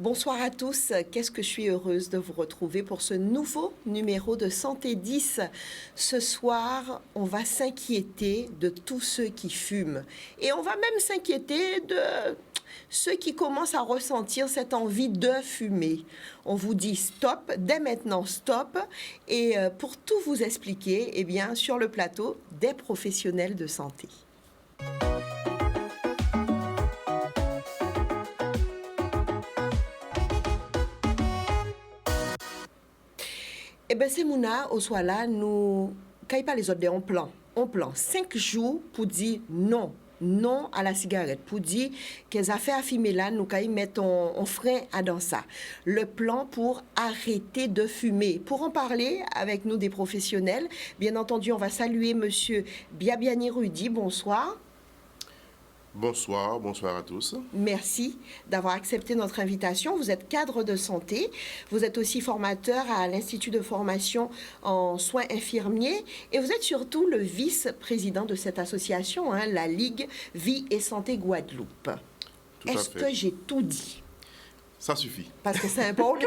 Bonsoir à tous, qu'est-ce que je suis heureuse de vous retrouver pour ce nouveau numéro de Santé 10. Ce soir, on va s'inquiéter de tous ceux qui fument et on va même s'inquiéter de ceux qui commencent à ressentir cette envie de fumer. On vous dit stop, dès maintenant stop, et pour tout vous expliquer, eh bien, sur le plateau, des professionnels de santé. Eh bien, c'est Mouna, au soir là, nous, quand pas les autres, on plan 5 jours pour dire non. Non à la cigarette, pour dire qu'elles affaires à fumer là, nous quand mettre on frein à dans ça. Le plan pour arrêter de fumer. Pour en parler avec nous des professionnels, bien entendu, on va saluer monsieur Biabiani Rudy. Bonsoir. Bonsoir à tous. Merci d'avoir accepté notre invitation. Vous êtes cadre de santé, vous êtes aussi formateur à l'Institut de formation en soins infirmiers et vous êtes surtout le vice-président de cette association, la Ligue Vie et Santé Guadeloupe. Est-ce que j'ai tout dit? Ça suffit. Parce que c'est important.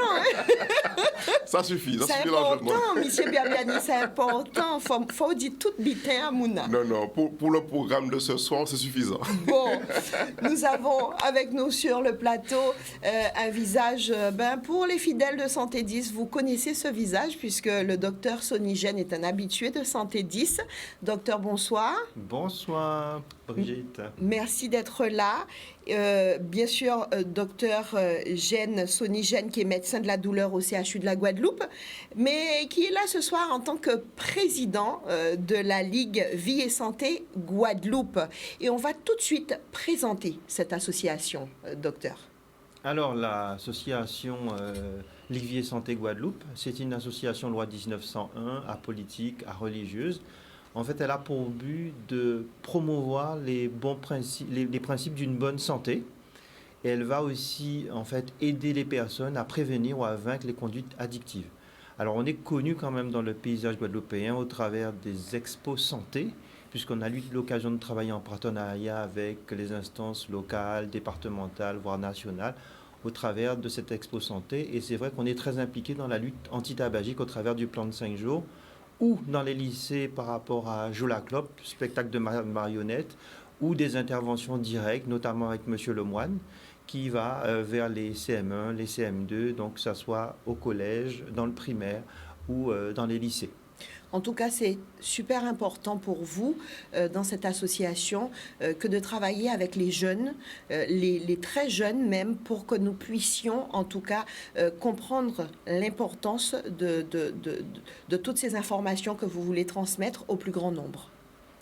Ça suffit. C'est important, monsieur Biabiani, c'est important. Faut dire tout bitin à Mouna. Non, pour le programme de ce soir, c'est suffisant. Bon, nous avons avec nous sur le plateau un visage, pour les fidèles de Santé 10, vous connaissez ce visage puisque le docteur Sonigène est un habitué de Santé 10. Docteur, bonsoir. Bonsoir, Brigitte. Merci d'être là. Bien sûr, docteur Sonigène, qui est médecin de la douleur au CHU de la Guadeloupe, mais qui est là ce soir en tant que président de la Ligue Vie et Santé Guadeloupe. Et on va tout de suite présenter cette association, docteur. Alors, l'association Ligue Vie et Santé Guadeloupe, c'est une association loi 1901, apolitique, religieuse. En fait, elle a pour but de promouvoir les bons principes, les principes d'une bonne santé. Et elle va aussi, en fait, aider les personnes à prévenir ou à vaincre les conduites addictives. Alors, on est connu quand même dans le paysage guadeloupéen au travers des expos santé, puisqu'on a eu l'occasion de travailler en partenariat avec les instances locales, départementales, voire nationales, au travers de cette expo santé. Et c'est vrai qu'on est très impliqué dans la lutte antitabagique au travers du plan de 5 jours, ou dans les lycées par rapport à Joue la clope, spectacle de marionnettes, ou des interventions directes, notamment avec M. Lemoine, qui va vers les CM1, les CM2, donc que ce soit au collège, dans le primaire ou dans les lycées. En tout cas, c'est super important pour vous, dans cette association, que de travailler avec les jeunes, les très jeunes même, pour que nous puissions, en tout cas, comprendre l'importance de toutes ces informations que vous voulez transmettre au plus grand nombre.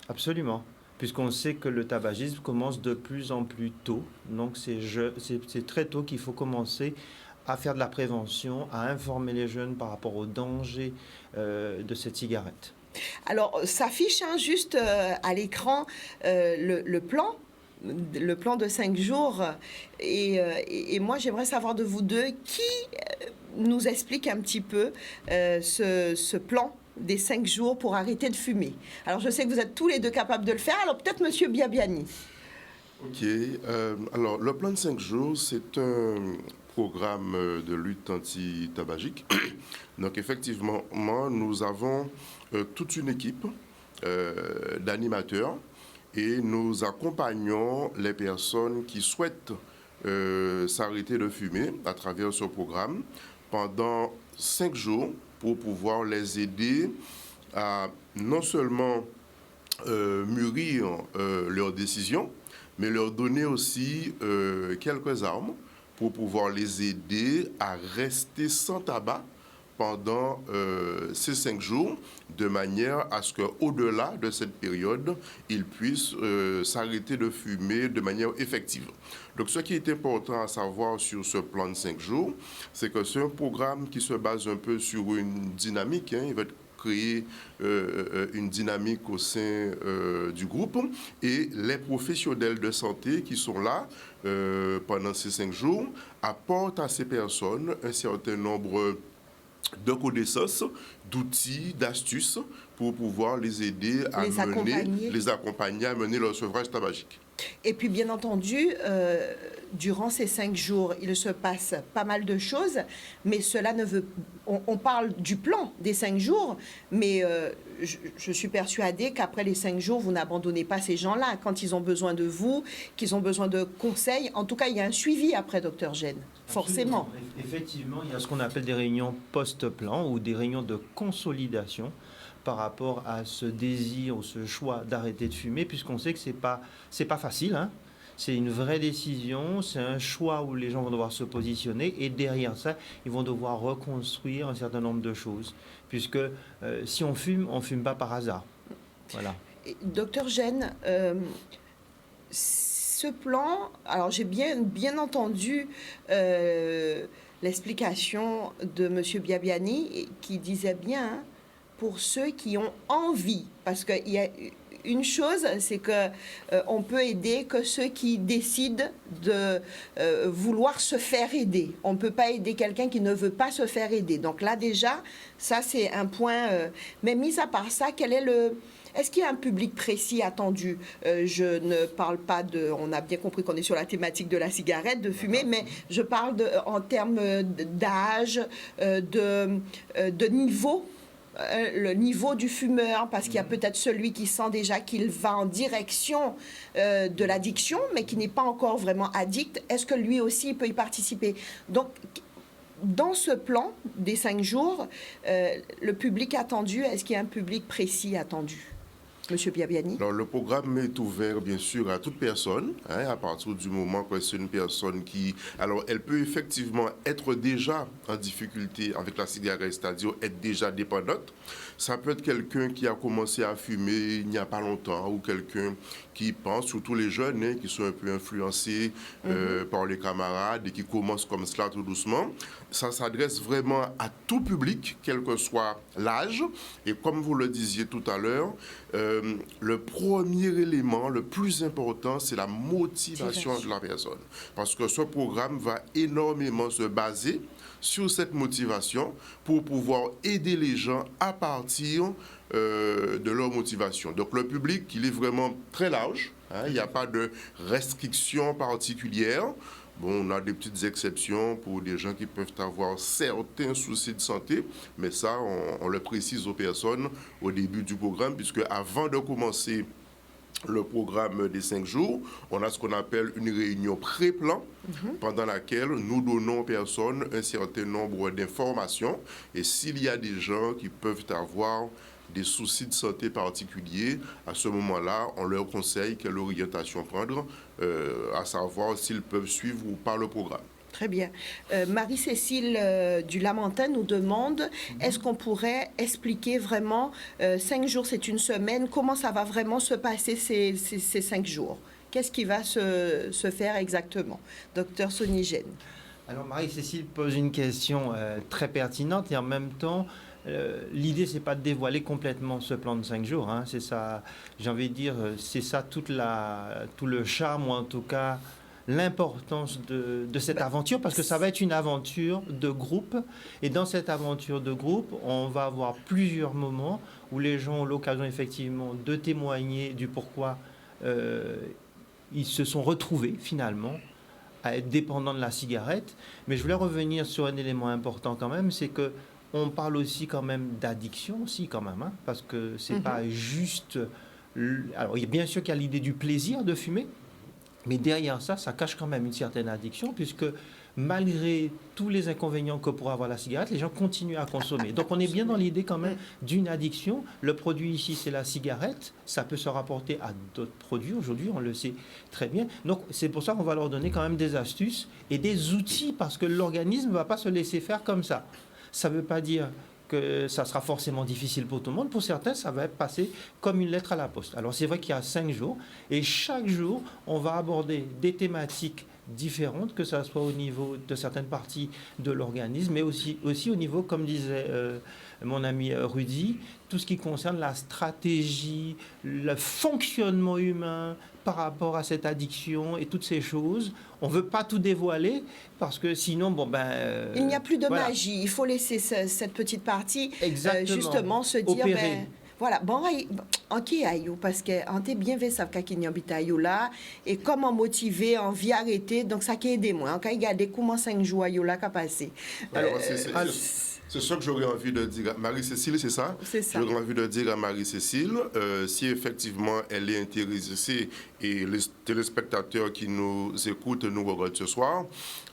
Absolument, puisqu'on sait que le tabagisme commence de plus en plus tôt. Donc, c'est très tôt qu'il faut commencer à faire de la prévention, à informer les jeunes par rapport aux dangers de cette cigarette. Alors, s'affiche juste à l'écran le plan de 5 jours. Et moi, j'aimerais savoir de vous deux qui nous explique un petit peu ce plan des 5 jours pour arrêter de fumer. Alors, je sais que vous êtes tous les deux capables de le faire. Alors, peut-être monsieur Biabiani. Ok. Alors, le plan de 5 jours, c'est un programme de lutte anti-tabagique. Donc, effectivement, nous avons toute une équipe d'animateurs et nous accompagnons les personnes qui souhaitent s'arrêter de fumer à travers ce programme pendant 5 jours pour pouvoir les aider à non seulement mûrir leurs décisions, mais leur donner aussi quelques armes pour pouvoir les aider à rester sans tabac pendant ces 5 jours, de manière à ce qu'au-delà de cette période, ils puissent s'arrêter de fumer de manière effective. Donc ce qui est important à savoir sur ce plan de 5 jours, c'est que c'est un programme qui se base un peu sur une dynamique, il va être créer une dynamique au sein du groupe et les professionnels de santé qui sont là pendant ces 5 jours apportent à ces personnes un certain nombre de connaissances, d'outils, d'astuces pour pouvoir les aider à les accompagner à mener leur sevrage tabagique. Et puis, bien entendu, durant ces 5 jours, il se passe pas mal de choses, mais cela ne veut... On parle du plan des 5 jours, mais je suis persuadée qu'après les 5 jours, vous n'abandonnez pas ces gens-là. Quand ils ont besoin de vous, qu'ils ont besoin de conseils, en tout cas, il y a un suivi après, Dr Gene, forcément. Effectivement, il y a ce qu'on appelle des réunions post-plan ou des réunions de consolidation par rapport à ce désir ou ce choix d'arrêter de fumer, puisqu'on sait que c'est pas facile, hein. C'est une vraie décision, c'est un choix où les gens vont devoir se positionner et derrière ça, ils vont devoir reconstruire un certain nombre de choses, puisque si on fume pas par hasard. Voilà. Docteur Gene, ce plan, alors j'ai bien entendu l'explication de M. Biabiani qui disait bien, hein, pour ceux qui ont envie, parce qu'il y a une chose, c'est que on peut aider que ceux qui décident de vouloir se faire aider. On ne peut pas aider quelqu'un qui ne veut pas se faire aider. Donc là déjà, ça c'est un point. Mais mis à part ça, est-ce qu'il y a un public précis attendu? Je ne parle pas de... On a bien compris qu'on est sur la thématique de la cigarette, de fumer, mais je parle en termes d'âge, de niveau. Le niveau du fumeur, parce qu'il y a peut-être celui qui sent déjà qu'il va en direction de l'addiction, mais qui n'est pas encore vraiment addict. Est-ce que lui aussi il peut y participer? Donc, dans ce plan des 5 jours, le public attendu, est-ce qu'il y a un public précis attendu? Monsieur Biabiani. Alors, le programme est ouvert, bien sûr, à toute personne, hein, à partir du moment que c'est une personne qui... Alors, elle peut effectivement être déjà en difficulté avec la cigarette, c'est-à-dire être déjà dépendante. Ça peut être quelqu'un qui a commencé à fumer il n'y a pas longtemps, ou quelqu'un qui pense, surtout les jeunes, hein, qui sont un peu influencés par les camarades et qui commencent comme cela tout doucement. Ça s'adresse vraiment à tout public, quel que soit l'âge. Et comme vous le disiez tout à l'heure, le premier élément, le plus important, c'est la motivation de la personne. Parce que ce programme va énormément se baser sur cette motivation pour pouvoir aider les gens à partir de leur motivation. Donc le public, il est vraiment très large, hein, il n'y a pas de restrictions particulières. Bon, on a des petites exceptions pour des gens qui peuvent avoir certains soucis de santé, mais ça, on le précise aux personnes au début du programme, puisque avant de commencer le programme des 5 jours, on a ce qu'on appelle une réunion pré-plan, pendant laquelle nous donnons aux personnes un certain nombre d'informations. Et s'il y a des gens qui peuvent avoir des soucis de santé particuliers, à ce moment-là, on leur conseille quelle orientation prendre, à savoir s'ils peuvent suivre ou pas le programme. Très bien. Marie-Cécile du Lamentin nous demande, est-ce qu'on pourrait expliquer vraiment, 5 jours, c'est une semaine, comment ça va vraiment se passer ces 5 jours? Qu'est-ce qui va se faire exactement? Docteur Sonigène. Alors Marie-Cécile pose une question très pertinente et en même temps, l'idée, c'est pas de dévoiler complètement ce plan de 5 jours. Hein, c'est ça, j'ai envie de dire, c'est ça tout le charme, ou en tout cas l'importance de cette aventure, parce que ça va être une aventure de groupe. Et dans cette aventure de groupe, on va avoir plusieurs moments où les gens ont l'occasion effectivement de témoigner du pourquoi ils se sont retrouvés finalement à être dépendants de la cigarette. Mais je voulais revenir sur un élément important quand même, c'est que on parle aussi quand même d'addiction aussi quand même, hein, parce que c'est pas juste... Alors bien sûr qu'il y a l'idée du plaisir de fumer, mais derrière ça, ça cache quand même une certaine addiction, puisque malgré tous les inconvénients que pourrait avoir la cigarette, les gens continuent à consommer. Donc on est bien dans l'idée quand même d'une addiction. Le produit ici, c'est la cigarette. Ça peut se rapporter à d'autres produits. Aujourd'hui, on le sait très bien. Donc c'est pour ça qu'on va leur donner quand même des astuces et des outils, parce que l'organisme ne va pas se laisser faire comme ça. Ça ne veut pas dire que ça sera forcément difficile pour tout le monde. Pour certains, ça va être passé comme une lettre à la poste. Alors c'est vrai qu'il y a 5 jours, et chaque jour, on va aborder des thématiques différentes, que ce soit au niveau de certaines parties de l'organisme, mais aussi au niveau, comme disait mon ami Rudy, tout ce qui concerne la stratégie, le fonctionnement humain par rapport à cette addiction et toutes ces choses. On ne veut pas tout dévoiler, parce que sinon, il n'y a plus de magie. Il faut laisser cette petite partie, justement, se dire... Voilà, bon, ok, ayou, parce que on est bien fait ça qu'il y a un là, et comment motiver, envie arrêter, donc ça qui aide moi. On peut regarder comment 5 jours ayou là qu'a passé. Alors, c'est ça que j'aurais envie de dire à Marie-Cécile, c'est ça? C'est ça. J'aurais envie de dire à Marie-Cécile, si effectivement elle est intéressée et les téléspectateurs qui nous écoutent nous regardent ce soir,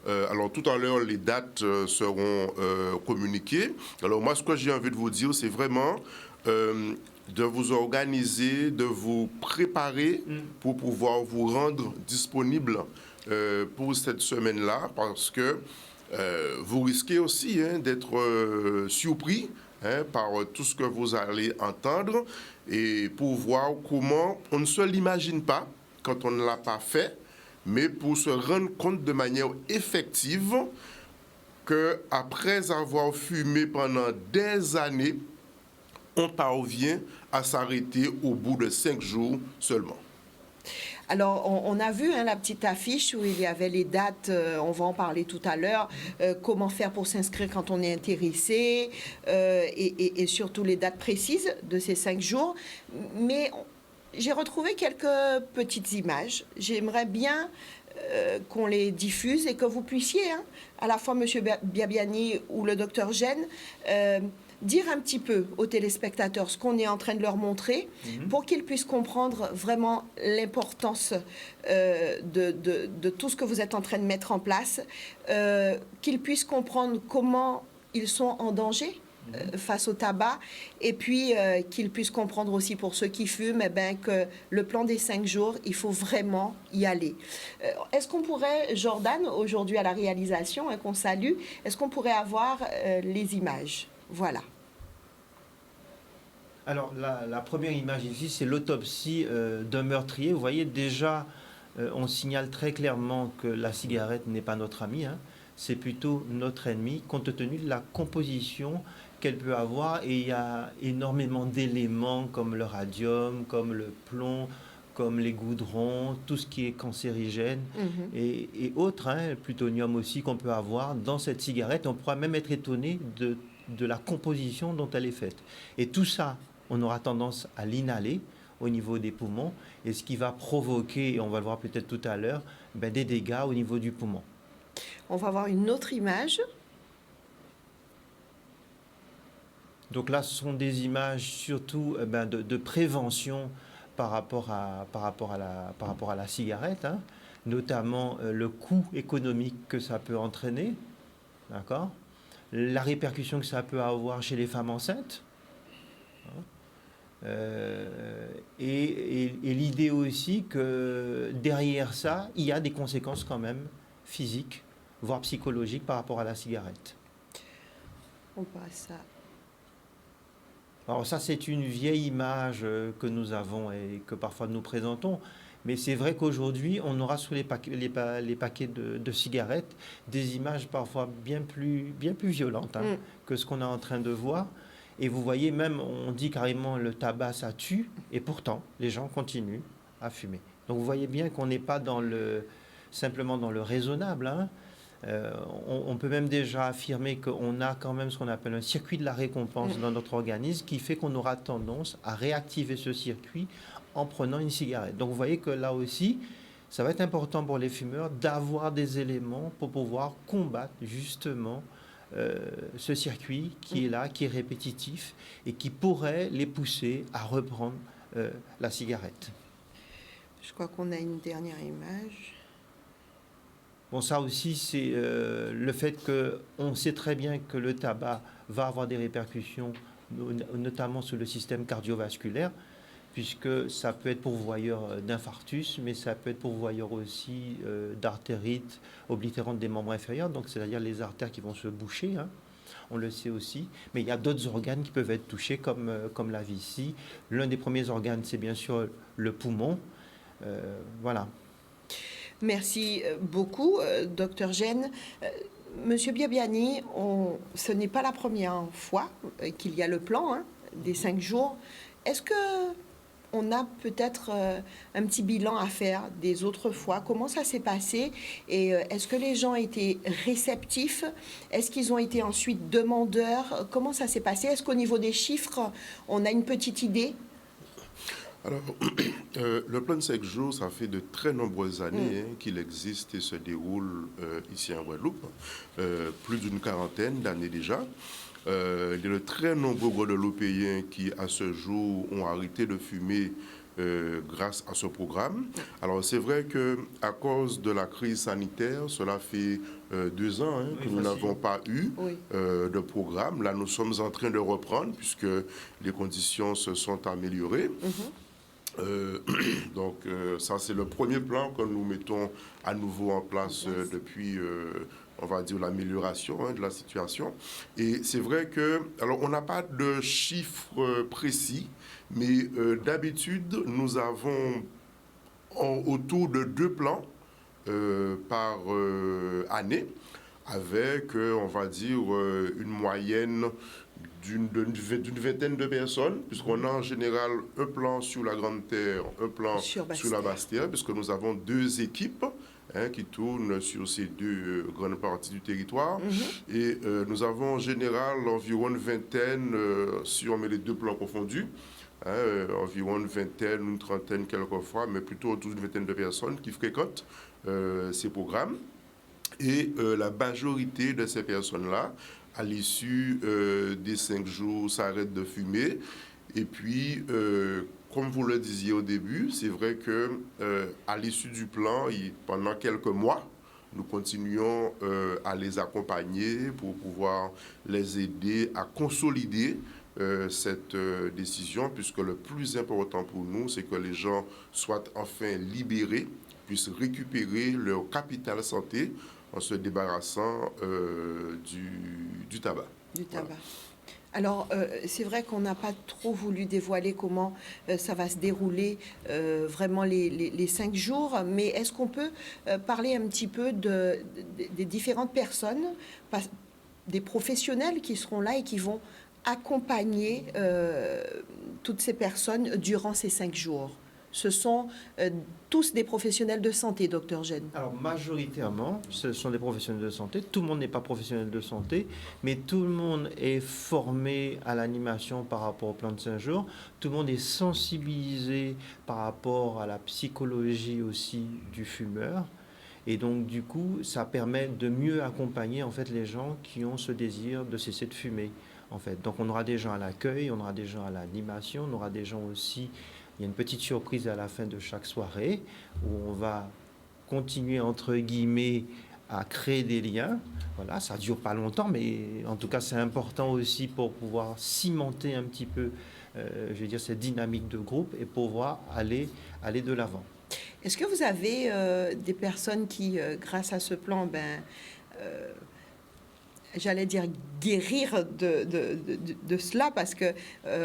alors tout à l'heure les dates seront communiquées. Alors moi ce que j'ai envie de vous dire c'est vraiment de vous organiser, de vous préparer pour pouvoir vous rendre disponible pour cette semaine-là parce que vous risquez aussi d'être surpris par tout ce que vous allez entendre et pour voir comment on ne se l'imagine pas quand on ne l'a pas fait, mais pour se rendre compte de manière effective qu'après avoir fumé pendant des années, on parvient à s'arrêter au bout de 5 jours seulement. Alors, on a vu la petite affiche où il y avait les dates, on va en parler tout à l'heure, comment faire pour s'inscrire quand on est intéressé, et surtout les dates précises de ces 5 jours. Mais j'ai retrouvé quelques petites images. J'aimerais bien qu'on les diffuse et que vous puissiez, à la fois M. Biabiani ou le Dr Gène, dire un petit peu aux téléspectateurs ce qu'on est en train de leur montrer pour qu'ils puissent comprendre vraiment l'importance de tout ce que vous êtes en train de mettre en place, qu'ils puissent comprendre comment ils sont en danger face au tabac et puis qu'ils puissent comprendre aussi pour ceux qui fument que le plan des 5 jours, il faut vraiment y aller. Est-ce qu'on pourrait, Jordan, aujourd'hui à la réalisation, qu'on salue, est-ce qu'on pourrait avoir les images ? Voilà. Alors, la première image ici, c'est l'autopsie d'un meurtrier. Vous voyez, déjà, on signale très clairement que la cigarette n'est pas notre amie, c'est plutôt notre ennemi, compte tenu de la composition qu'elle peut avoir. Et il y a énormément d'éléments comme le radium, comme le plomb, comme les goudrons, tout ce qui est cancérigène et autres, plutonium aussi qu'on peut avoir dans cette cigarette. On pourra même être étonné de la composition dont elle est faite. Et tout ça, on aura tendance à l'inhaler au niveau des poumons, et ce qui va provoquer, et on va le voir peut-être tout à l'heure, des dégâts au niveau du poumon. On va voir une autre image. Donc là, ce sont des images surtout de prévention par rapport à la cigarette, notamment le coût économique que ça peut entraîner, d'accord ? La répercussion que ça peut avoir chez les femmes enceintes, et l'idée aussi que derrière ça, il y a des conséquences quand même physiques, voire psychologiques par rapport à la cigarette. On passe à... Alors ça, c'est une vieille image que nous avons et que parfois nous présentons. Mais c'est vrai qu'aujourd'hui, on aura sur les paquets de cigarettes des images parfois bien plus violentes que ce qu'on est en train de voir. Et vous voyez même, on dit carrément le tabac, ça tue. Et pourtant, les gens continuent à fumer. Donc vous voyez bien qu'on n'est pas simplement dans le raisonnable. On peut même déjà affirmer qu'on a quand même ce qu'on appelle un circuit de la récompense dans notre organisme qui fait qu'on aura tendance à réactiver ce circuit en prenant une cigarette. Donc vous voyez que là aussi, ça va être important pour les fumeurs d'avoir des éléments pour pouvoir combattre justement ce circuit qui est là, qui est répétitif et qui pourrait les pousser à reprendre la cigarette. Je crois qu'on a une dernière image. Bon, ça aussi, c'est le fait qu'on sait très bien que le tabac va avoir des répercussions, notamment sur le système cardiovasculaire, puisque ça peut être pourvoyeur d'infarctus, mais ça peut être pourvoyeur aussi d'artérite oblitérante des membres inférieurs, donc c'est-à-dire les artères qui vont se boucher, on le sait aussi, mais il y a d'autres organes qui peuvent être touchés, comme la vessie. L'un des premiers organes, c'est bien sûr le poumon. Voilà. Merci beaucoup, Dr Gène. Monsieur Biabiani, ce n'est pas la première fois qu'il y a le plan des 5 jours. Est-ce que on a peut-être un petit bilan à faire des autres fois. Comment ça s'est passé et est-ce que les gens étaient réceptifs? Est-ce qu'ils ont été ensuite demandeurs? Comment ça s'est passé? Est-ce qu'au niveau des chiffres, on a une petite idée? Alors, le plan de 5 jours, ça fait de très nombreuses années qu'il existe et se déroule ici en Guadeloupe, plus d'une quarantaine d'années déjà. Il y a de très nombreux Guadeloupéens qui, à ce jour, ont arrêté de fumer grâce à ce programme. Alors, c'est vrai qu'à cause de la crise sanitaire, cela fait 2 ans que nous n'avons pas eu de programme. Là, nous sommes en train de reprendre puisque les conditions se sont améliorées. Donc, ça, c'est le premier plan que nous mettons à nouveau en place depuis, on va dire, l'amélioration de la situation. Et c'est vrai que, alors, on n'a pas de chiffres précis, mais d'habitude, nous avons autour de 2 plans par année, avec, on va dire, une moyenne d'une vingtaine de personnes, puisqu'on a en général un plan sur la Grande Terre, un plan sur la Basse Terre, puisque nous avons 2 équipes qui tournent sur ces 2 grandes parties du territoire. Et nous avons en général environ une vingtaine, si on met les 2 plans confondus, environ une vingtaine, une trentaine quelquefois, mais plutôt autour d'une vingtaine de personnes qui fréquentent ces programmes. Et la majorité de ces personnes-là, à l'issue des 5 jours, s'arrêtent de fumer. Et puis, comme vous le disiez au début, c'est vrai que à l'issue du plan, pendant quelques mois, nous continuons à les accompagner pour pouvoir les aider à consolider cette décision, puisque le plus important pour nous, c'est que les gens soient enfin libérés, puissent récupérer leur capital santé en se débarrassant du tabac. Du tabac. Voilà. Alors, c'est vrai qu'on n'a pas trop voulu dévoiler comment ça va se dérouler vraiment les 5 jours, mais est-ce qu'on peut parler un petit peu des différentes personnes, des professionnels qui seront là et qui vont accompagner toutes ces personnes durant ces 5 jours? Ce sont tous des professionnels de santé, docteur Gène. Alors, majoritairement, ce sont des professionnels de santé. Tout le monde n'est pas professionnel de santé, mais tout le monde est formé à l'animation par rapport au plan de 5 jours. Tout le monde est sensibilisé par rapport à la psychologie aussi du fumeur. Et donc, du coup, ça permet de mieux accompagner, en fait, les gens qui ont ce désir de cesser de fumer, en fait. Donc, on aura des gens à l'accueil, on aura des gens à l'animation, on aura des gens aussi... Il y a une petite surprise à la fin de chaque soirée où on va continuer, entre guillemets, à créer des liens. Voilà, ça ne dure pas longtemps, mais en tout cas, c'est important aussi pour pouvoir cimenter un petit peu, je veux dire, cette dynamique de groupe et pouvoir aller de l'avant. Est-ce que vous avez des personnes qui, grâce à ce plan, j'allais dire guérir de cela, parce que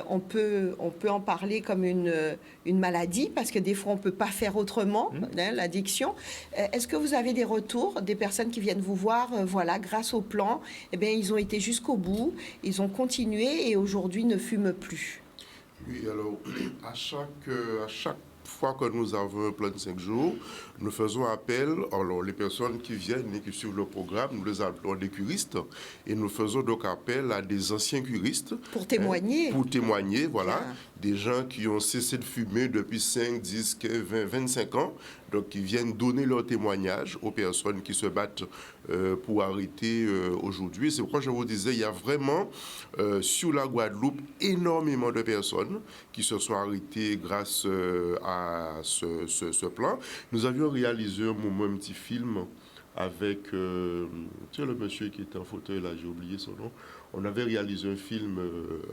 on peut en parler comme une maladie, parce que des fois on peut pas faire autrement, l'addiction. Est-ce que vous avez des retours des personnes qui viennent vous voir, voilà, grâce au plan, eh bien ils ont été jusqu'au bout, ils ont continué et aujourd'hui ne fument plus? Oui, alors à chaque fois que nous avons un plan de 5 jours, nous faisons appel, alors les personnes qui viennent et qui suivent le programme, nous les appelons des curistes, et nous faisons donc appel à des anciens curistes. Pour témoigner. Pour témoigner, voilà. Bien. Des gens qui ont cessé de fumer depuis 5, 10, 15, 20, 25 ans, donc qui viennent donner leur témoignage aux personnes qui se battent pour arrêter aujourd'hui. C'est pourquoi je vous disais, il y a vraiment sur la Guadeloupe énormément de personnes qui se sont arrêtées grâce à ce plan. Nous avions réalisé un petit film avec tu sais, le monsieur qui était en fauteuil là, j'ai oublié son nom. On avait réalisé un film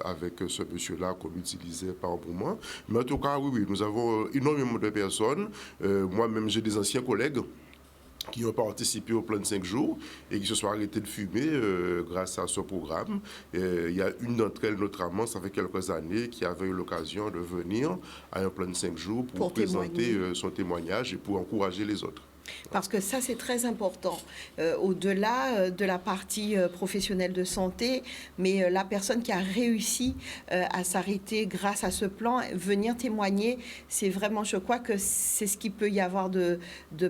avec ce monsieur-là qu'on utilisait par un moment. Mais en tout cas, oui, nous avons énormément de personnes. Moi-même, j'ai des anciens collègues qui ont participé au plan de 5 jours et qui se sont arrêtés de fumer grâce à ce programme. Il y a une d'entre elles, notamment, ça fait quelques années, qui avait eu l'occasion de venir à un plan de 5 jours pour présenter son témoignage et pour encourager les autres. Parce que ça, c'est très important. Au-delà de la partie professionnelle de santé, mais la personne qui a réussi à s'arrêter grâce à ce plan, venir témoigner, c'est vraiment, je crois que c'est ce qu'il peut y avoir de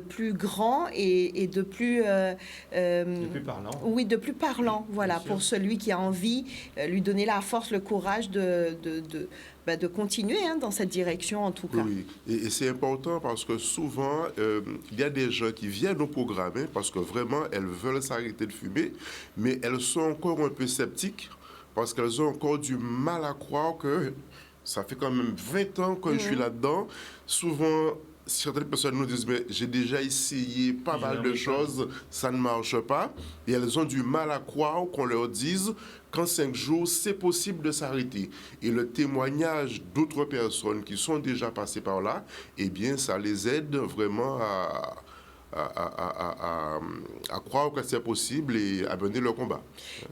plus grand et de plus... de plus parlant. Oui, de plus parlant, voilà, pour celui qui a envie, lui donner la force, le courage de continuer dans cette direction, en tout cas. Oui, et c'est important parce que souvent, il y a des gens qui viennent au programme parce que vraiment, elles veulent s'arrêter de fumer, mais elles sont encore un peu sceptiques parce qu'elles ont encore du mal à croire que ça fait quand même 20 ans que je suis là-dedans. Souvent, certaines personnes nous disent, mais j'ai déjà essayé pas mal de choses, ça ne marche pas. Et elles ont du mal à croire qu'on leur dise qu'en 5 jours, c'est possible de s'arrêter. Et le témoignage d'autres personnes qui sont déjà passées par là, eh bien, ça les aide vraiment à croire que c'est possible et à mener le combat.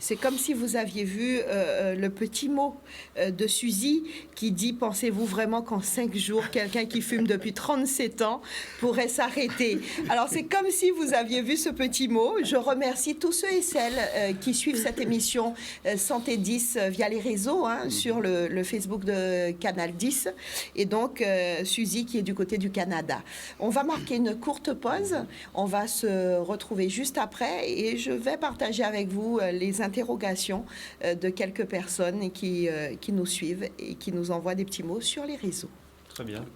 C'est comme si vous aviez vu le petit mot de Suzy qui dit « Pensez-vous vraiment qu'en 5 jours, quelqu'un qui fume depuis 37 ans pourrait s'arrêter ?» Alors, c'est comme si vous aviez vu ce petit mot. Je remercie tous ceux et celles qui suivent cette émission Santé 10 via les réseaux, sur le Facebook de Canal 10. Et donc, Suzy qui est du côté du Canada. On va marquer une courte pause. On va se retrouver juste après et je vais partager avec vous les interrogations de quelques personnes qui nous suivent et qui nous envoient des petits mots sur les réseaux. Très bien.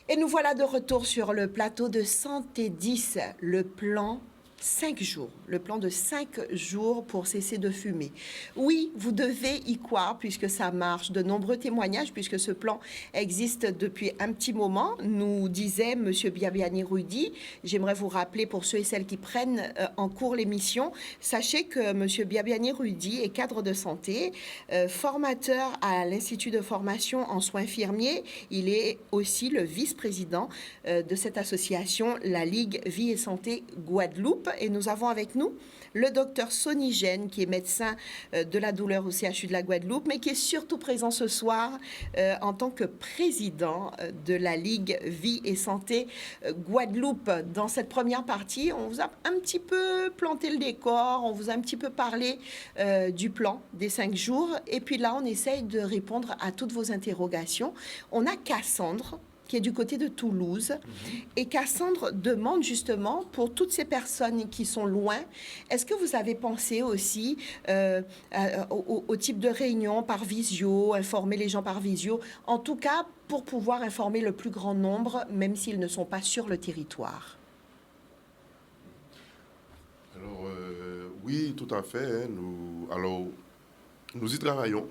Et nous voilà de retour sur le plateau de Santé 10, le plan 5 jours, le plan de 5 jours pour cesser de fumer. Oui, vous devez y croire puisque ça marche. De nombreux témoignages, puisque ce plan existe depuis un petit moment, nous disait M. Biabiani Rudy. J'aimerais vous rappeler, pour ceux et celles qui prennent en cours l'émission, sachez que M. Biabiani Rudy est cadre de santé, formateur à l'Institut de formation en soins infirmiers. Il est aussi le vice-président de cette association, la Ligue Vie et Santé Guadeloupe. Et nous avons avec nous le docteur Sonny Gène, qui est médecin de la douleur au CHU de la Guadeloupe, mais qui est surtout présent ce soir en tant que président de la Ligue Vie et Santé Guadeloupe. Dans cette première partie, on vous a un petit peu planté le décor, on vous a un petit peu parlé du plan des 5 jours. Et puis là, on essaye de répondre à toutes vos interrogations. On a Cassandre, qui est du côté de Toulouse. Et Cassandre demande justement, pour toutes ces personnes qui sont loin, est-ce que vous avez pensé aussi au type de réunion par visio, informer les gens par visio, en tout cas pour pouvoir informer le plus grand nombre, même s'ils ne sont pas sur le territoire? Alors, oui, tout à fait. Nous y travaillons.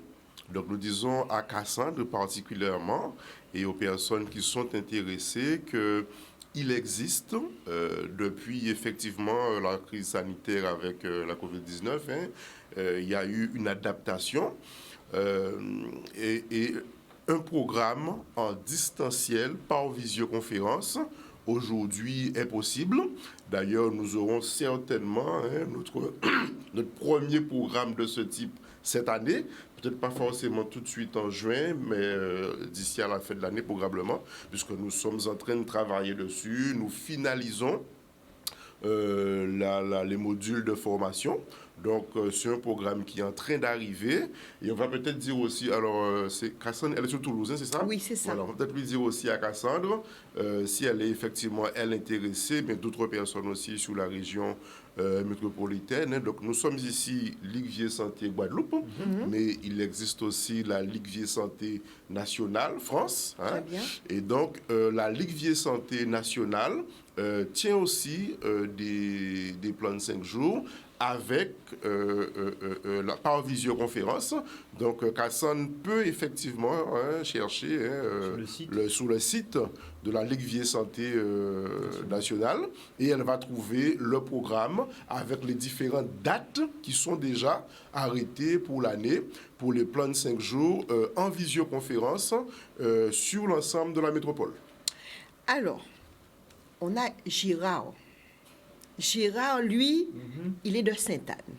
Donc, nous disons à Cassandre particulièrement et aux personnes qui sont intéressées qu'il existe, depuis effectivement la crise sanitaire avec la COVID-19, il y a eu une adaptation et un programme en distanciel par visioconférence aujourd'hui est possible. D'ailleurs, nous aurons certainement notre premier programme de ce type cette année, peut-être pas forcément tout de suite en juin, mais d'ici à la fin de l'année probablement, puisque nous sommes en train de travailler dessus. Nous finalisons les modules de formation. Donc, c'est un programme qui est en train d'arriver. Et on va peut-être dire aussi, alors, c'est Cassandre, elle est sur Toulouse, c'est ça? Oui, c'est ça. Voilà, on va peut-être lui dire aussi à Cassandre, si elle est effectivement, elle intéressée, mais d'autres personnes aussi sur la région métropolitaine. Donc, nous sommes ici, Ligue Vie et Santé Guadeloupe, mais il existe aussi la Ligue Vie et Santé Nationale, France. Très bien. Et donc, la Ligue Vie et Santé Nationale tient aussi des plans de 5 jours avec par visioconférence. Donc, Cassandre peut effectivement chercher sur le site de la Ligue Vie et Santé nationale et elle va trouver le programme avec les différentes dates qui sont déjà arrêtées pour l'année, pour les plans de 5 jours en visioconférence sur l'ensemble de la métropole. Alors, on a Gérard. Gérard, lui, il est de Sainte-Anne.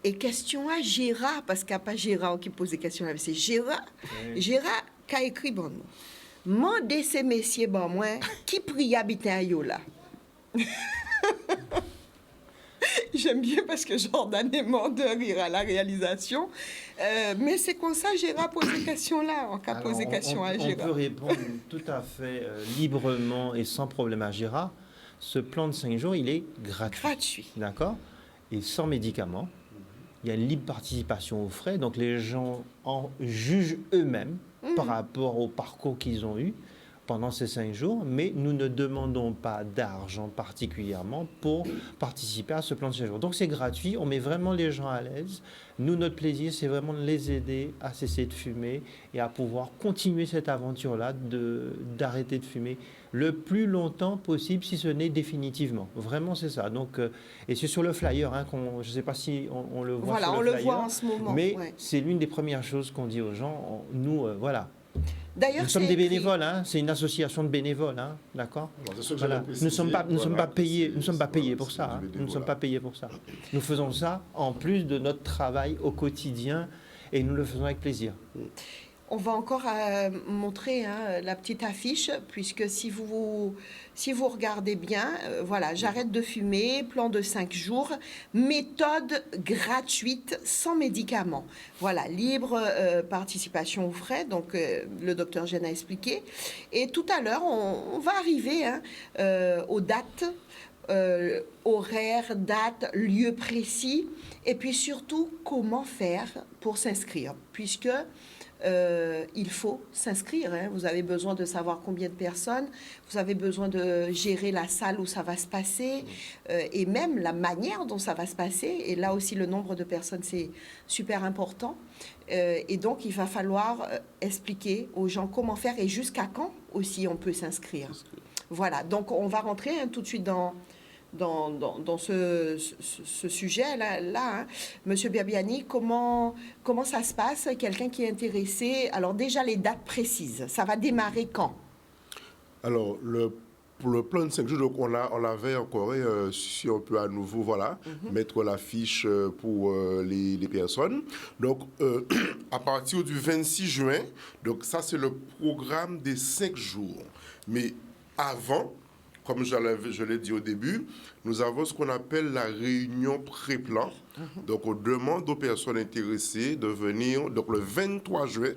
Et question à Gérard, parce qu'il n'y a pas Gérard qui pose des questions, c'est Gérard. Oui. Gérard qui a écrit bon. Mandez ces messieurs, bon, moi, qui prie habiter à Yola. J'aime bien parce que Jordan est mort de rire à la réalisation. Mais c'est comme ça, Gérard pose des questions-là, en cas de poser question à on Gérard. peut répondre tout à fait librement et sans problème à Gérard. Ce plan de 5 jours, il est gratuit. Gratuit. D'accord? Et sans médicaments. Il y a une libre participation aux frais. Donc les gens en jugent eux-mêmes par rapport au parcours qu'ils ont eu pendant ces 5 jours, mais nous ne demandons pas d'argent particulièrement pour participer à ce plan de 5 jours. Donc c'est gratuit, on met vraiment les gens à l'aise. Nous, notre plaisir, c'est vraiment de les aider à cesser de fumer et à pouvoir continuer cette aventure-là d'arrêter de fumer le plus longtemps possible, si ce n'est définitivement. Vraiment, c'est ça. Donc, et c'est sur le flyer, hein, je ne sais pas si on le voit voilà, sur le flyer. flyer. Voilà, on le voit en ce moment. Mais ouais. c'est l'une des premières choses qu'on dit aux gens. Nous, voilà. D'ailleurs, Nous sommes des bénévoles, hein, c'est une association de bénévoles, hein, d'accord? Voilà. Nous ne sommes pas payés pour ça. Hein, nous ne sommes pas payés pour ça. Nous faisons ça en plus de notre travail au quotidien et nous le faisons avec plaisir. On va encore montrer la petite affiche, puisque si vous regardez bien, voilà, j'arrête de fumer, plan de 5 jours, méthode gratuite, sans médicaments. Voilà, libre participation aux frais, donc le docteur Gène a expliqué. Et tout à l'heure, on va arriver aux dates, horaires, dates, lieux précis, et puis surtout, comment faire pour s'inscrire, puisque il faut s'inscrire. Hein. Vous avez besoin de savoir combien de personnes, vous avez besoin de gérer la salle où ça va se passer et même la manière dont ça va se passer. Et là aussi, le nombre de personnes, c'est super important. Et donc, il va falloir expliquer aux gens comment faire et jusqu'à quand aussi on peut s'inscrire. Voilà, donc on va rentrer tout de suite dans ce sujet-là, hein. Monsieur Biabiani, comment ça se passe? Quelqu'un qui est intéressé, alors déjà les dates précises, ça va démarrer quand? Alors, pour le plan de 5 jours, donc on l'avait encore, si on peut à nouveau, voilà, mettre l'affiche pour les personnes. Donc, à partir du 26 juin, donc ça c'est le programme des 5 jours. Mais avant, comme je l'ai dit au début, nous avons ce qu'on appelle la réunion pré-plan. Donc, on demande aux personnes intéressées de venir donc, le 23 juin.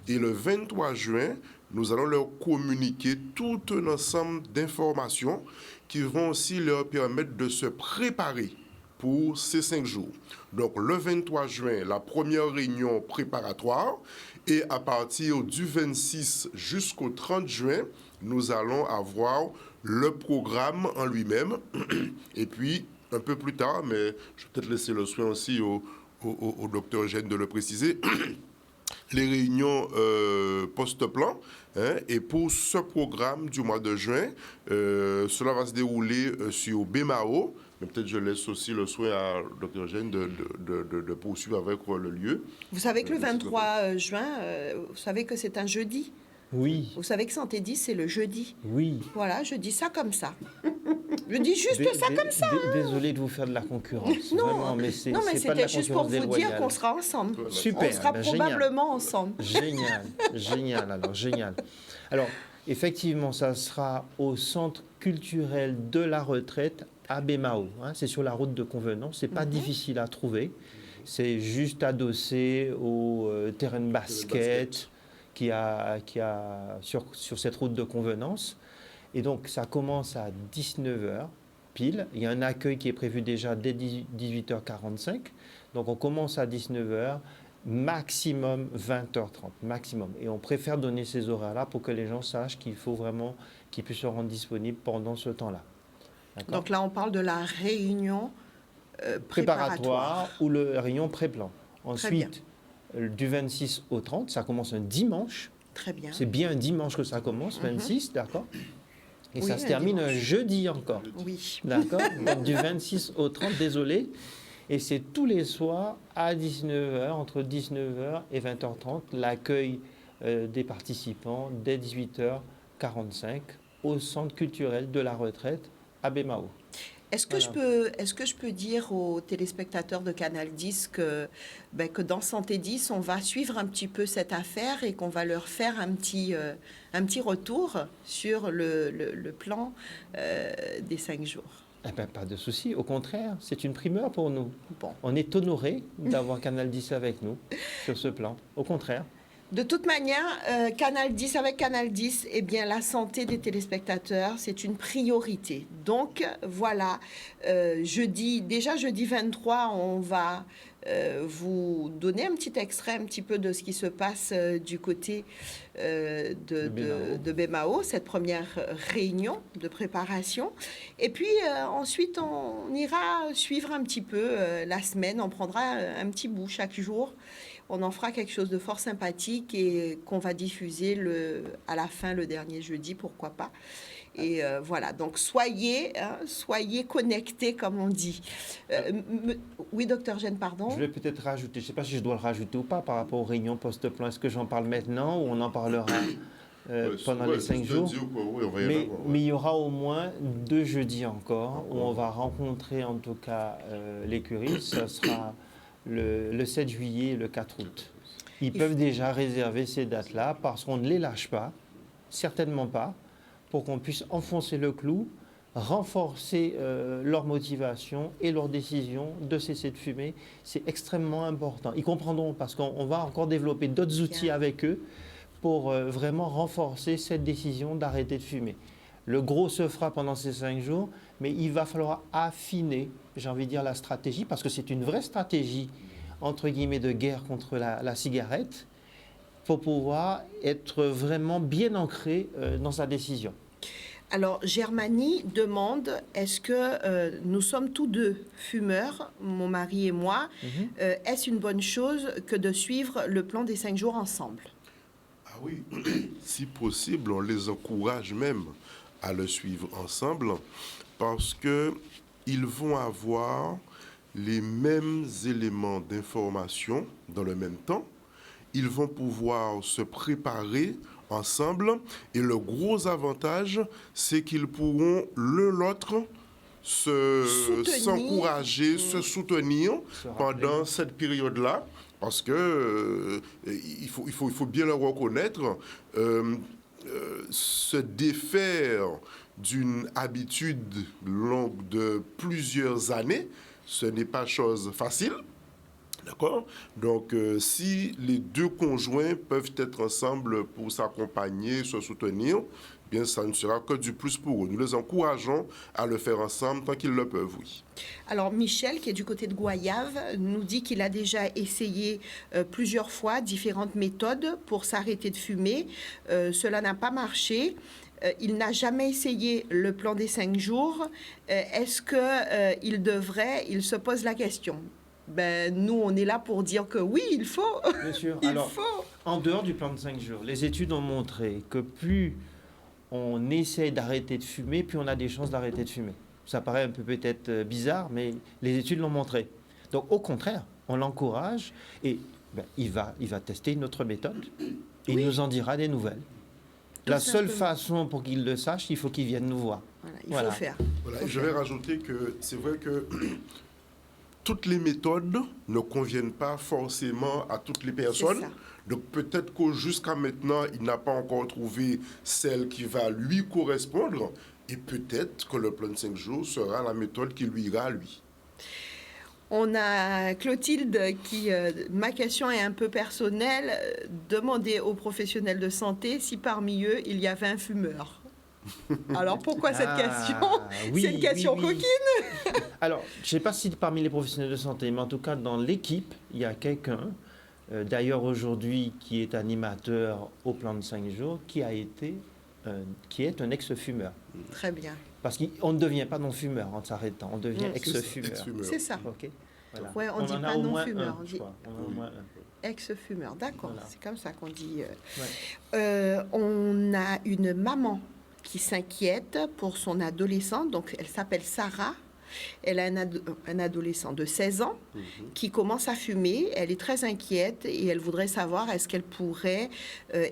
Et le 23 juin, nous allons leur communiquer tout un ensemble d'informations qui vont aussi leur permettre de se préparer pour ces 5 jours. Donc, le 23 juin, la première réunion préparatoire. Et à partir du 26 jusqu'au 30 juin, nous allons avoir le programme en lui-même. Et puis, un peu plus tard, mais je vais peut-être laisser le soin aussi au docteur Gène de le préciser, les réunions post-plan. Hein, et pour ce programme du mois de juin, cela va se dérouler sur BMAO. Mais peut-être je laisse aussi le soin à Dr Gène de poursuivre avec le lieu. Vous savez que le 23 juin, vous savez que c'est un jeudi? Oui. Vous savez que Santé 10, c'est le jeudi? Oui. Voilà, je dis ça comme ça. Je dis juste ça comme ça. Désolé de vous faire de la concurrence. Non, vraiment, mais c'était juste pour vous dire qu'on sera ensemble. Super. On sera probablement ensemble. Génial, génial, alors génial. Alors, effectivement, ça sera au Centre culturel de la retraite à Bémao. Hein, c'est sur la route de Convenance. C'est pas difficile à trouver. C'est juste adossé au terrain de basket qui a sur cette route de Convenance. Et donc, ça commence à 19h pile. Il y a un accueil qui est prévu déjà dès 18h45. Donc, on commence à 19h, maximum 20h30, maximum. Et on préfère donner ces horaires-là pour que les gens sachent qu'il faut vraiment qu'ils puissent se rendre disponibles pendant ce temps-là. D'accord ? Donc là, on parle de la réunion préparatoire ou la réunion pré-plan. Ensuite, du 26 au 30, ça commence un dimanche. Très bien. C'est bien un dimanche que ça commence, 26, d'accord ? Et oui, ça se termine un jeudi encore. Oui. D'accord ? Donc du 26 au 30, désolé. Et c'est tous les soirs à 19h, entre 19h et 20h30, l'accueil des participants dès 18h45 au Centre culturel de la retraite à Bémao. Est-ce que je peux dire aux téléspectateurs de Canal 10 que dans Santé 10, on va suivre un petit peu cette affaire et qu'on va leur faire un petit retour sur le plan des 5 jours? Eh ben, pas de souci, au contraire, c'est une primeur pour nous. Bon. On est honoré d'avoir Canal 10 avec nous sur ce plan, au contraire. De toute manière, Canal 10, avec Canal 10, eh bien, la santé des téléspectateurs, c'est une priorité. Donc, voilà, jeudi 23, on va vous donner un petit extrait, un petit peu de ce qui se passe du côté de BMAO, cette première réunion de préparation. Et puis, ensuite, on ira suivre un petit peu la semaine. On prendra un petit bout chaque jour. On en fera quelque chose de fort sympathique et qu'on va diffuser à la fin, le dernier jeudi, pourquoi pas. Et voilà, donc soyez connectés, comme on dit. Oui, docteur Gène, pardon. Je vais peut-être rajouter, je ne sais pas si je dois le rajouter ou pas par rapport aux réunions post-plan. Est-ce que j'en parle maintenant ou on en parlera pendant les 5 jours? Mais il y aura au moins 2 jeudis encore où on va rencontrer en tout cas l'écurie. Ce sera le 7 juillet et le 4 août. Ils peuvent déjà réserver ces dates-là parce qu'on ne les lâche pas, certainement pas, pour qu'on puisse enfoncer le clou, renforcer leur motivation et leur décision de cesser de fumer. C'est extrêmement important. Ils comprendront parce qu'on va encore développer d'autres outils avec eux pour vraiment renforcer cette décision d'arrêter de fumer. Le gros se fera pendant ces 5 jours, mais il va falloir affiner, j'ai envie de dire, la stratégie, parce que c'est une vraie stratégie, entre guillemets, de guerre contre la cigarette, pour pouvoir être vraiment bien ancré dans sa décision. Alors, Germanie demande, est-ce que nous sommes tous deux fumeurs, mon mari et moi, est-ce une bonne chose que de suivre le plan des 5 jours ensemble? Ah oui, si possible, on les encourage même à le suivre ensemble parce qu'ils vont avoir les mêmes éléments d'information dans le même temps. Ils vont pouvoir se préparer ensemble et le gros avantage, c'est qu'ils pourront l'autre s'encourager, se soutenir pendant cette période-là. Parce que il faut bien le reconnaître, se défaire d'une habitude longue de plusieurs années, ce n'est pas chose facile. D'accord? Donc, si les 2 conjoints peuvent être ensemble pour s'accompagner, se soutenir, bien, ça ne sera que du plus pour eux. Nous les encourageons à le faire ensemble tant qu'ils le peuvent, oui. Alors, Michel, qui est du côté de Goyave, nous dit qu'il a déjà essayé plusieurs fois différentes méthodes pour s'arrêter de fumer. Cela n'a pas marché. Il n'a jamais essayé le plan des 5 jours. Est-ce qu'il se pose la question? Nous, on est là pour dire que oui, il faut. Bien sûr. Il Alors, faut. En dehors du plan de 5 jours, les études ont montré que plus on essaye d'arrêter de fumer, plus on a des chances d'arrêter de fumer. Ça paraît un peu peut-être bizarre, mais les études l'ont montré. Donc, au contraire, on l'encourage et il va tester une autre méthode et il nous en dira des nouvelles. La seule façon pour qu'il le sache, il faut qu'il vienne nous voir. Voilà, il faut faire. Voilà, je vais rajouter que c'est vrai que toutes les méthodes ne conviennent pas forcément à toutes les personnes. Donc peut-être que jusqu'à maintenant, il n'a pas encore trouvé celle qui va lui correspondre. Et peut-être que le plan de 5 jours sera la méthode qui lui ira à lui. On a Clotilde qui, ma question est un peu personnelle, demandait aux professionnels de santé si parmi eux, il y avait un fumeur. Alors pourquoi cette question? C'est une question coquine. Alors, je ne sais pas si parmi les professionnels de santé, mais en tout cas dans l'équipe, il y a quelqu'un, d'ailleurs aujourd'hui, qui est animateur au plan de 5 jours, qui est un ex-fumeur. Très bien. Parce qu'on ne devient pas non-fumeur en s'arrêtant, on devient ex-fumeur. C'est ça. Okay. Voilà. Ouais, on ne dit pas non-fumeur, on dit moins ex-fumeur. D'accord, voilà. C'est comme ça qu'on dit. Ouais. On a une maman qui s'inquiète pour son adolescent, donc elle s'appelle Sarah. Elle a un adolescent de 16 ans qui commence à fumer. Elle est très inquiète et elle voudrait savoir est-ce qu'elle pourrait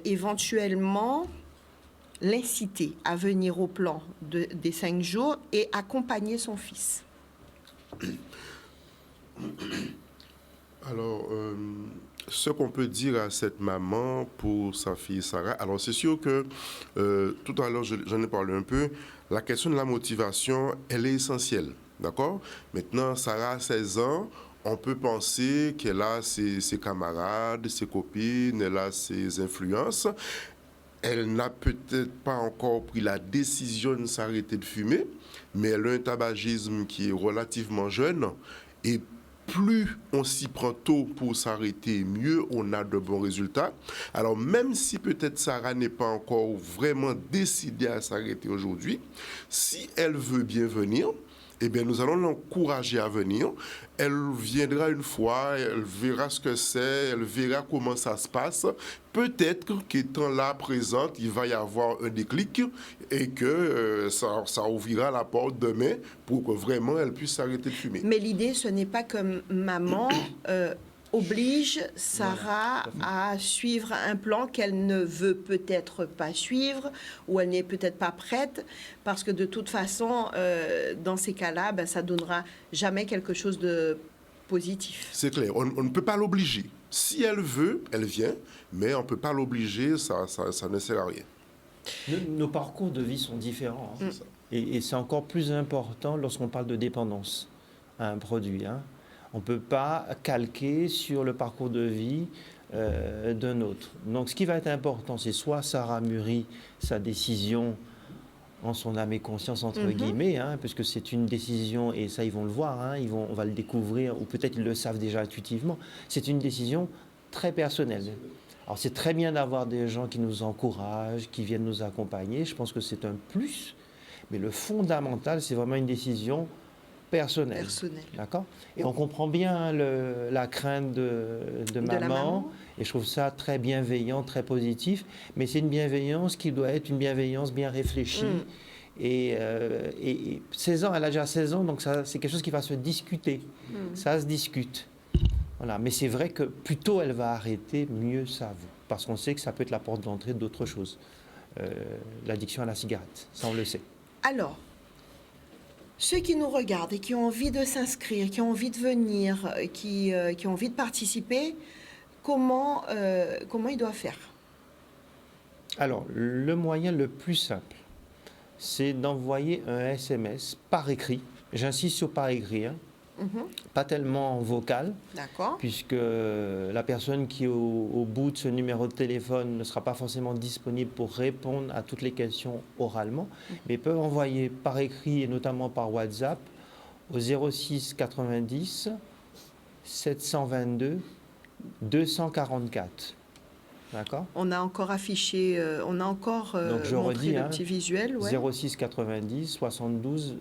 éventuellement l'inciter à venir au plan des 5 jours et accompagner son fils? Alors, ce qu'on peut dire à cette maman pour sa fille Sarah, alors c'est sûr que tout à l'heure j'en ai parlé un peu, la question de la motivation, elle est essentielle, d'accord? Maintenant, Sarah a 16 ans, on peut penser qu'elle a ses camarades, ses copines, elle a ses influences. Elle n'a peut-être pas encore pris la décision de s'arrêter de fumer, mais elle a un tabagisme qui est relativement jeune et plus on s'y prend tôt pour s'arrêter, mieux on a de bons résultats. Alors même si peut-être Sarah n'est pas encore vraiment décidée à s'arrêter aujourd'hui, si elle veut bien venir, eh bien, nous allons l'encourager à venir. Elle viendra une fois, elle verra ce que c'est, elle verra comment ça se passe. Peut-être qu'étant là présente, il va y avoir un déclic et que ça ouvrira la porte demain pour que vraiment elle puisse s'arrêter de fumer. Mais l'idée, ce n'est pas que maman oblige Sarah à suivre un plan qu'elle ne veut peut-être pas suivre ou elle n'est peut-être pas prête, parce que de toute façon, dans ces cas-là, ça ne donnera jamais quelque chose de positif. C'est clair, on ne peut pas l'obliger. Si elle veut, elle vient, mais on ne peut pas l'obliger, ça ne sert à rien. Nos parcours de vie sont différents. Hein. Et c'est encore plus important lorsqu'on parle de dépendance à un produit. Hein. On ne peut pas calquer sur le parcours de vie d'un autre. Donc ce qui va être important, c'est soit Sarah mûrit sa décision en son âme et conscience, entre guillemets, hein, puisque c'est une décision, et ça ils vont le voir, hein, on va le découvrir, ou peut-être ils le savent déjà intuitivement, c'est une décision très personnelle. Alors c'est très bien d'avoir des gens qui nous encouragent, qui viennent nous accompagner, je pense que c'est un plus, mais le fondamental, c'est vraiment une décision personnelle. D'accord ? Et on comprend bien la crainte de maman, et je trouve ça très bienveillant, très positif, mais c'est une bienveillance qui doit être une bienveillance bien réfléchie. Et 16 ans, elle a déjà 16 ans, donc ça, c'est quelque chose qui va se discuter. Ça se discute. Voilà. Mais c'est vrai que plus tôt elle va arrêter, mieux ça vaut. Parce qu'on sait que ça peut être la porte d'entrée d'autres choses. L'addiction à la cigarette, ça on le sait. Alors, ceux qui nous regardent et qui ont envie de s'inscrire, qui ont envie de venir, qui ont envie de participer, comment ils doivent faire? Alors, le moyen le plus simple, c'est d'envoyer un SMS par écrit. J'insiste sur par écrit, hein. Pas tellement vocal, puisque la personne qui est au bout de ce numéro de téléphone ne sera pas forcément disponible pour répondre à toutes les questions oralement, mais peut envoyer par écrit et notamment par WhatsApp au 06 90 722 244. D'accord ? On a encore affiché, on a encore montré le petit visuel. 06 90 72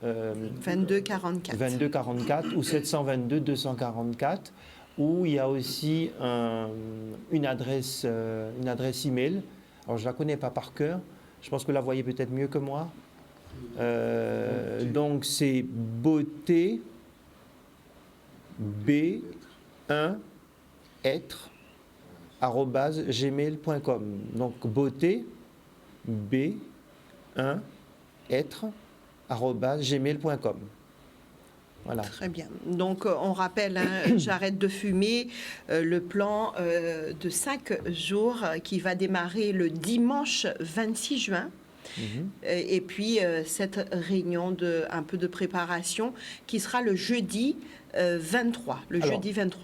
22 44 ou 722 244, où il y a aussi une adresse email. Alors je la connais pas par cœur, je pense que vous la voyez peut-être mieux que moi. Donc c'est beauté b1 être @gmail.com. Donc beauté b1 être @gmail.com. Voilà. Très bien. Donc, on rappelle, hein, j'arrête de fumer, le plan de 5 jours qui va démarrer le dimanche 26 juin. Et puis, cette réunion un peu de préparation qui sera le jeudi 23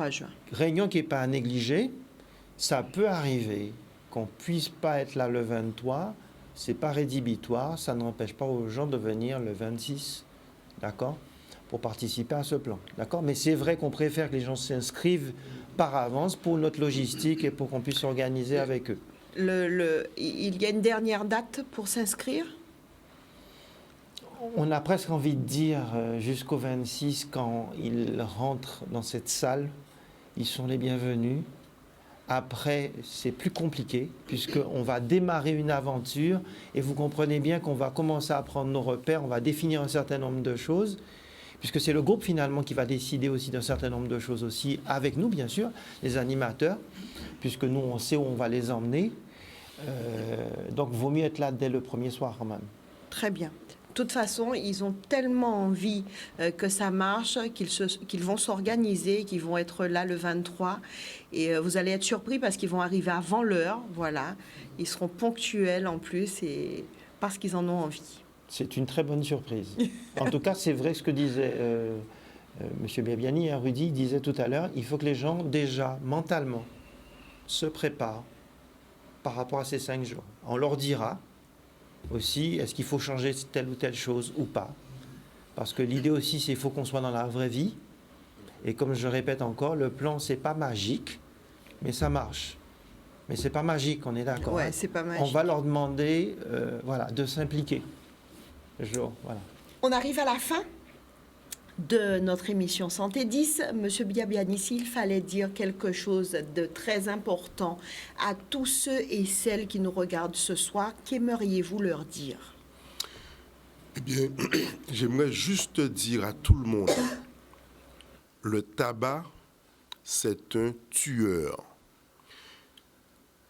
juin. Réunion qui n'est pas à négliger. Ça peut arriver qu'on ne puisse pas être là le 23. Ce n'est pas rédhibitoire. Ça n'empêche pas aux gens de venir le 26. D'accord ? Pour participer à ce plan. D'accord ? Mais c'est vrai qu'on préfère que les gens s'inscrivent par avance pour notre logistique et pour qu'on puisse s'organiser avec eux. Il y a une dernière date pour s'inscrire ? On a presque envie de dire jusqu'au 26, quand ils rentrent dans cette salle, ils sont les bienvenus. Après, c'est plus compliqué, puisqu'on va démarrer une aventure et vous comprenez bien qu'on va commencer à prendre nos repères, on va définir un certain nombre de choses, puisque c'est le groupe finalement qui va décider aussi d'un certain nombre de choses aussi, avec nous bien sûr, les animateurs, puisque nous on sait où on va les emmener. Donc, vaut mieux être là dès le premier soir quand même. Très bien. De toute façon, ils ont tellement envie que ça marche qu'ils vont s'organiser, qu'ils vont être là le 23. Et vous allez être surpris parce qu'ils vont arriver avant l'heure. Voilà. Ils seront ponctuels en plus et parce qu'ils en ont envie. C'est une très bonne surprise. En tout cas, c'est vrai ce que disait M. Biabiani, Rudy disait tout à l'heure, il faut que les gens déjà mentalement se préparent par rapport à ces 5 jours. On leur dira aussi, est-ce qu'il faut changer telle ou telle chose ou pas? Parce que l'idée aussi, c'est qu'il faut qu'on soit dans la vraie vie. Et comme je répète encore, le plan, c'est pas magique, mais ça marche. Mais c'est pas magique, on est d'accord. Ouais, c'est pas magique. On va leur demander de s'impliquer. Voilà. On arrive à la fin de notre émission Santé 10. Monsieur Biabiani, s'il fallait dire quelque chose de très important à tous ceux et celles qui nous regardent ce soir, qu'aimeriez-vous leur dire? Eh bien, j'aimerais juste dire à tout le monde, le tabac, c'est un tueur.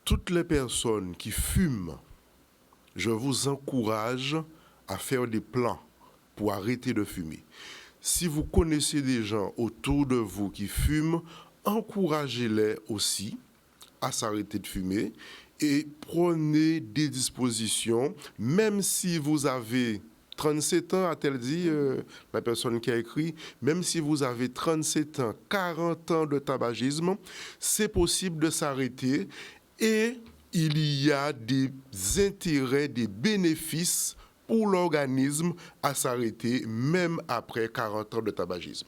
Toutes les personnes qui fument, je vous encourage à faire des plans pour arrêter de fumer. Si vous connaissez des gens autour de vous qui fument, encouragez-les aussi à s'arrêter de fumer et prenez des dispositions, même si vous avez 37 ans, a-t-elle dit la personne qui a écrit, même si vous avez 37 ans, 40 ans de tabagisme, c'est possible de s'arrêter et il y a des intérêts, des bénéfices pour l'organisme à s'arrêter même après 40 ans de tabagisme.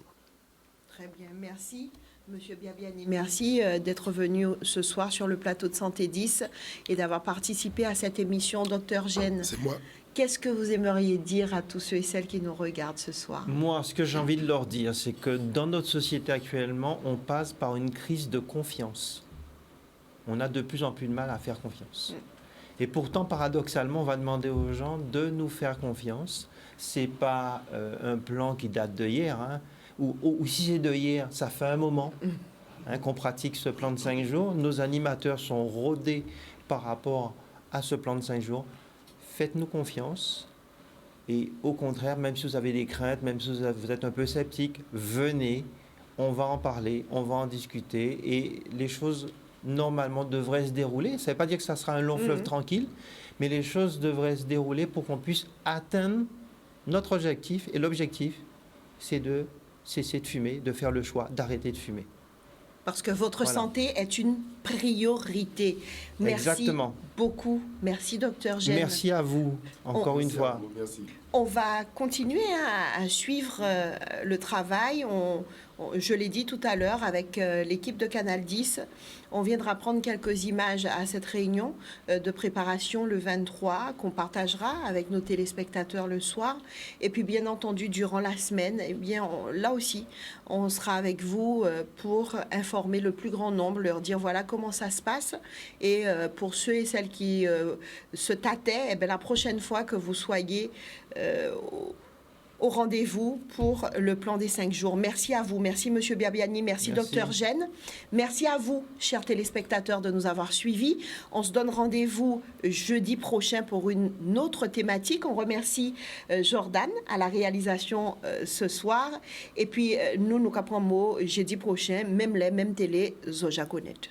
Très bien, merci. Monsieur Biabiani, merci d'être venu ce soir sur le plateau de Santé 10 et d'avoir participé à cette émission. Docteur Gène, c'est moi. Qu'est-ce que vous aimeriez dire à tous ceux et celles qui nous regardent ce soir? Moi, ce que j'ai envie de leur dire, c'est que dans notre société actuellement, on passe par une crise de confiance. On a de plus en plus de mal à faire confiance. Et pourtant, paradoxalement, on va demander aux gens de nous faire confiance. Ce n'est pas un plan qui date de hier, hein, ou si c'est de hier, ça fait un moment qu'on pratique ce plan de 5 jours. Nos animateurs sont rodés par rapport à ce plan de 5 jours. Faites-nous confiance. Et au contraire, même si vous avez des craintes, même si vous êtes un peu sceptique, venez, on va en parler, on va en discuter. Et les choses normalement devrait se dérouler. Ça ne veut pas dire que ça sera un long fleuve tranquille, mais les choses devraient se dérouler pour qu'on puisse atteindre notre objectif. Et l'objectif, c'est de cesser de fumer, de faire le choix d'arrêter de fumer. Parce que votre santé est une priorité. Merci Exactement. beaucoup. Merci, docteur Gène. Merci à vous, encore une fois. Merci. On va continuer à suivre le travail. Je l'ai dit tout à l'heure avec l'équipe de Canal 10. On viendra prendre quelques images à cette réunion de préparation le 23 qu'on partagera avec nos téléspectateurs le soir. Et puis, bien entendu, durant la semaine, eh bien, là aussi, on sera avec vous pour informer le plus grand nombre, leur dire voilà comment ça se passe. Et pour ceux et celles qui se tâtaient, eh bien, la prochaine fois que vous soyez au rendez-vous pour le plan des 5 jours. Merci à vous. Merci, Monsieur Biabiani. Merci, Docteur Gène. Merci à vous, chers téléspectateurs, de nous avoir suivis. On se donne rendez-vous jeudi prochain pour une autre thématique. On remercie Jordan à la réalisation ce soir. Et puis, nous capons mot jeudi prochain, même les, même télé, Zoja Connect.